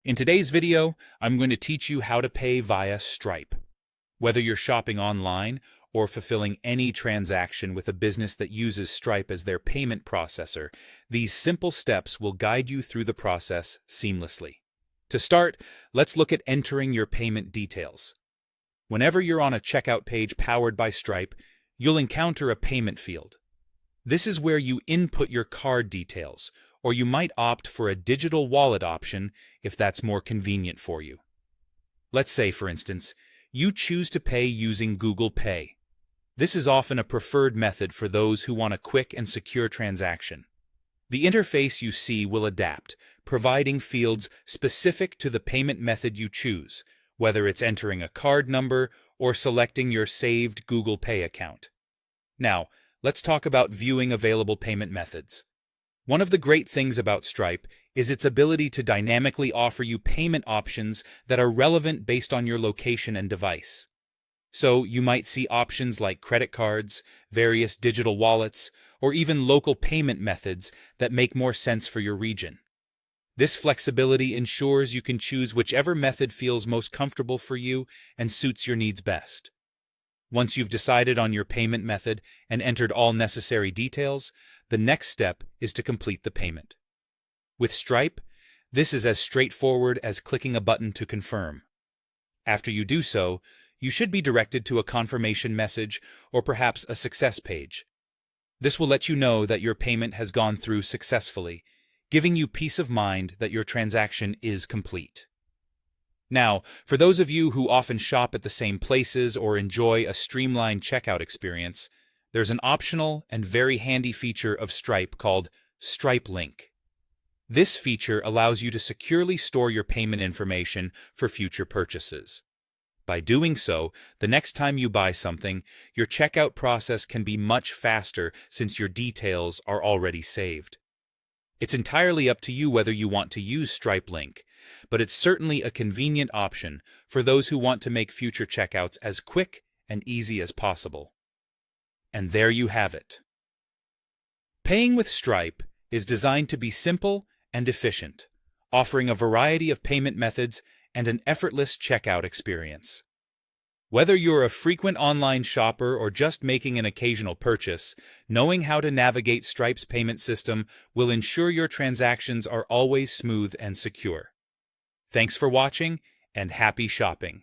In today's video, I'm going to teach you how to pay via Stripe. Whether you're shopping online or fulfilling any transaction with a business that uses Stripe as their payment processor, these simple steps will guide you through the process seamlessly. To start, let's look at entering your payment details. Whenever you're on a checkout page powered by Stripe, you'll encounter a payment field. This is where you input your card details, or you might opt for a digital wallet option if that's more convenient for you. Let's say, for instance, you choose to pay using Google Pay. This is often a preferred method for those who want a quick and secure transaction. The interface you see will adapt, providing fields specific to the payment method you choose, whether it's entering a card number or selecting your saved Google Pay account. Now, let's talk about viewing available payment methods. One of the great things about Stripe is its ability to dynamically offer you payment options that are relevant based on your location and device. So you might see options like credit cards, various digital wallets, or even local payment methods that make more sense for your region. This flexibility ensures you can choose whichever method feels most comfortable for you and suits your needs best. Once you've decided on your payment method and entered all necessary details, the next step is to complete the payment. With Stripe, this is as straightforward as clicking a button to confirm. After you do so, you should be directed to a confirmation message or perhaps a success page. This will let you know that your payment has gone through successfully, giving you peace of mind that your transaction is complete. Now, for those of you who often shop at the same places or enjoy a streamlined checkout experience, there's an optional and very handy feature of Stripe called Stripe Link. This feature allows you to securely store your payment information for future purchases. By doing so, the next time you buy something, your checkout process can be much faster since your details are already saved. It's entirely up to you whether you want to use Stripe Link, but it's certainly a convenient option for those who want to make future checkouts as quick and easy as possible. And there you have it. Paying with Stripe is designed to be simple and efficient, offering a variety of payment methods and an effortless checkout experience. Whether you're a frequent online shopper or just making an occasional purchase, knowing how to navigate Stripe's payment system will ensure your transactions are always smooth and secure. Thanks for watching, and happy shopping!